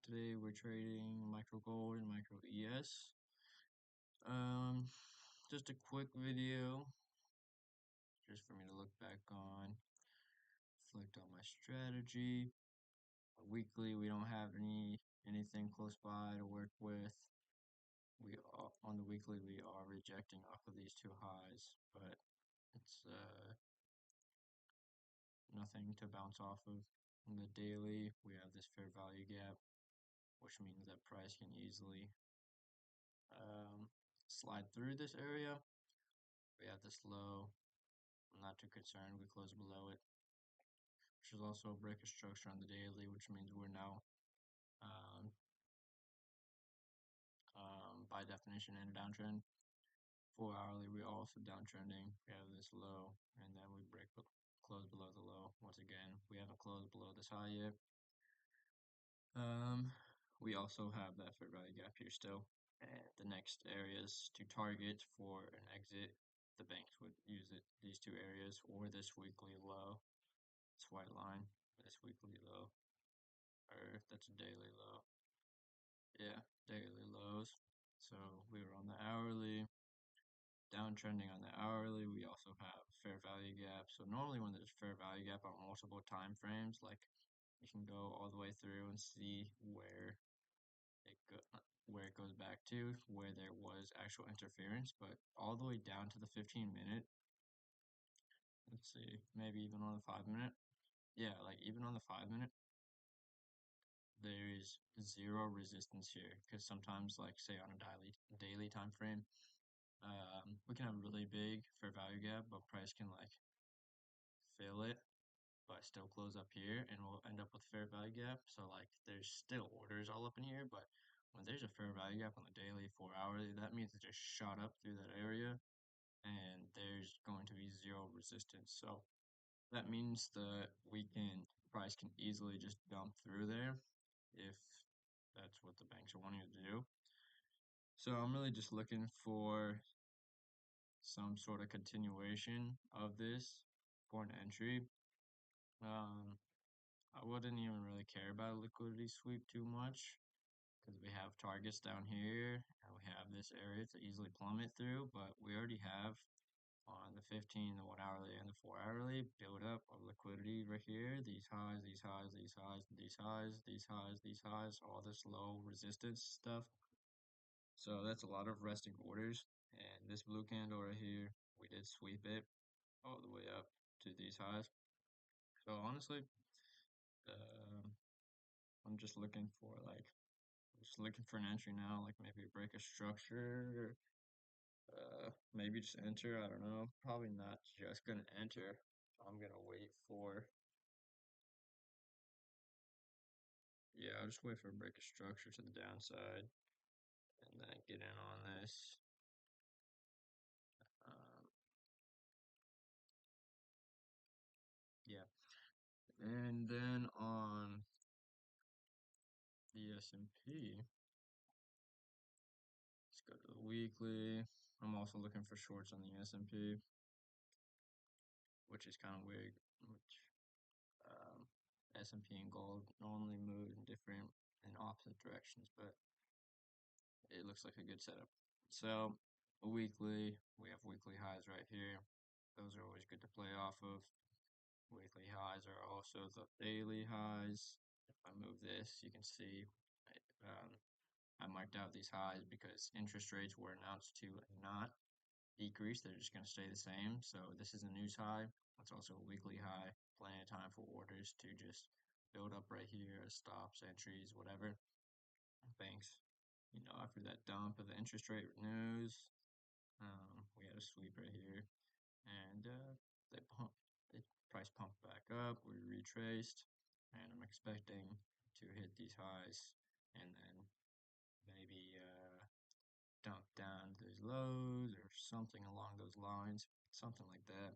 Today we're trading micro gold and micro ES. Um, just a quick video, just for me to look back on, reflect on my strategy. Weekly, we don't have anything close by to work with. On the weekly we are rejecting off of these two highs, but it's nothing to bounce off of. On the daily, we have this fair value gap, which means that price can easily slide through this area. We have this low. I'm not too concerned. We close below it, which is also a break of structure on the daily, which means we're now, um, by definition, in a downtrend. 4 hourly, we're also downtrending. We have this low, and then we close below the low. Once again, we haven't closed below this high yet. We also have that fair value gap here still. And the next areas to target for an exit, the banks would use these two areas, or this weekly low, this white line, this weekly low, or that's a daily low. Yeah, daily lows. So we were on the hourly, downtrending on the hourly. We also have fair value gap. So normally when there's fair value gap on multiple time frames, like you can go all the way through and see where it goes back to, where there was actual interference, but all the way down to the 15-minute. Let's see, maybe even on the 5-minute. Yeah, like even on the 5-minute, there is zero resistance here, because sometimes, like say on a daily time frame, we can have a really big fair value gap, but price can like fill it but still close up here, and we'll end up with fair value gap. So like there's still orders all up in here, but when there's a fair value gap on the daily 4 hourly, that means it just shot up through that area, and there's going to be zero resistance. So that means that price can easily just dump through there if that's what the banks are wanting to do. So I'm really just looking for some sort of continuation of this for an entry. I wouldn't even really care about a liquidity sweep too much, because we have targets down here and we have this area to easily plummet through, but we already have on the 15, the 1 hourly, and the 4 hourly build up of liquidity right here. These highs, these highs, these highs, these highs, these highs, these highs, all this low resistance stuff. So that's a lot of resting orders. And this blue candle right here, we did sweep it all the way up to these highs. So honestly, um, I'm just looking for an entry now, like maybe a break of structure, maybe just enter. I don't know. Probably not just gonna enter. I'm gonna wait for, yeah, I'll just wait for a break of structure to the downside and then get in on this. Um, yeah, and then on the S&P, let's go to the weekly. I'm also looking for shorts on the S&P, which is kind of weird. Um, S&P and gold normally move in opposite directions, but it looks like a good setup. So weekly, we have weekly highs right here. Those are always good to play off of. Weekly highs are also the daily highs. If I move this, you can see um, I marked out these highs because interest rates were announced to not decrease. They're just going to stay the same. So this is a news high. It's also a weekly high. Plenty of time for orders to just build up right here, stops, entries, whatever. Banks, after that dump of the interest rate news, we had a sweep right here, and they pump, the price pumped back up. We retraced, and I'm expecting to hit these highs, and then maybe dump down these lows or something along those lines, something like that.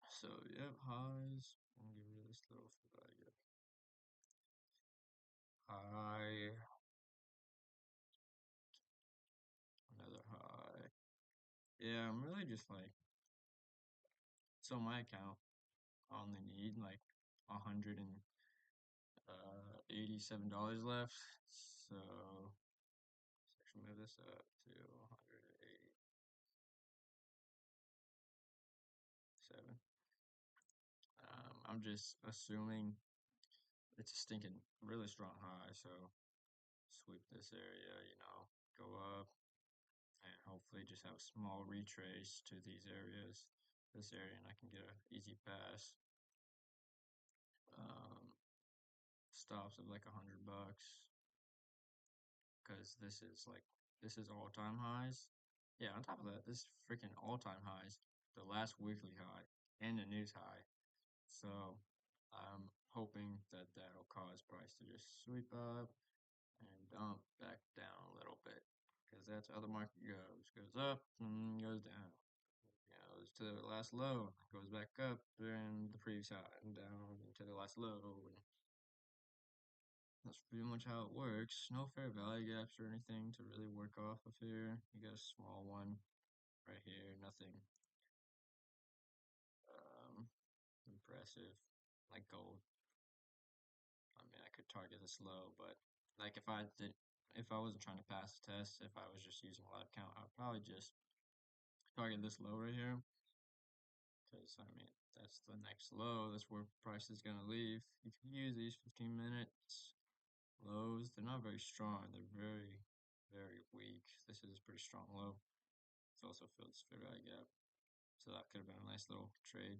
So yeah, highs. I'm gonna get rid of this little high, another high. Yeah, I'm really just like, so my account I only need like 100 $87 left. So let's actually move this up to 187. I'm just assuming it's a stinking really strong high, so sweep this area, go up and hopefully just have a small retrace to these areas, this area, and I can get an easy pass. Stops of like $100 because this is all-time highs. Yeah, on top of that, this is freaking all-time highs, the last weekly high and the news high. So I'm hoping that that'll cause price to just sweep up and dump back down a little bit because that's how the market goes up and goes down. Goes to the last low, goes back up and the previous high and down to the last low, and that's pretty much how it works. No fair value gaps or anything to really work off of here. You got a small one right here, nothing um, impressive like gold. I mean, I could target this low, but like if I wasn't trying to pass the test, if I was just using a live count, I'd probably just target this low right here. Because, I mean, that's the next low. That's where price is going to leave. You can use these 15 minutes lows. They're not very strong. They're very, very weak. This is a pretty strong low. It's also filled this fair value gap. So that could have been a nice little trade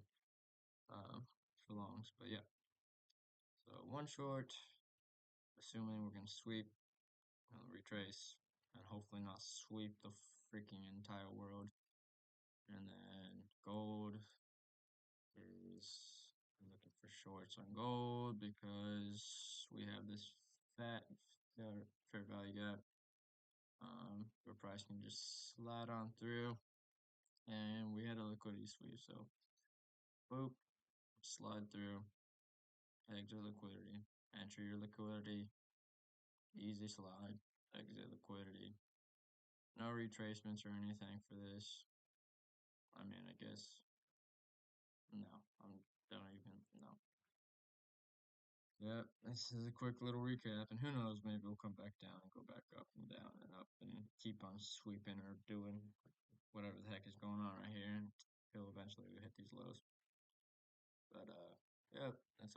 for longs. But yeah. So one short, assuming we're going to sweep, retrace, and hopefully not sweep the freaking entire world. And then gold is I'm looking for shorts on gold because we have this fat fair value gap where price can just slide on through, and we had a liquidity sweep, so boop, slide through, exit liquidity, enter your liquidity, easy slide, exit liquidity. No retracements or anything for this. I mean, I guess no, don't even no. Yep, this is a quick little recap, and who knows, maybe we'll come back down and go back up and down and up and keep on sweeping or doing whatever the heck is going on right here until eventually we hit these lows. But, yep, that's all.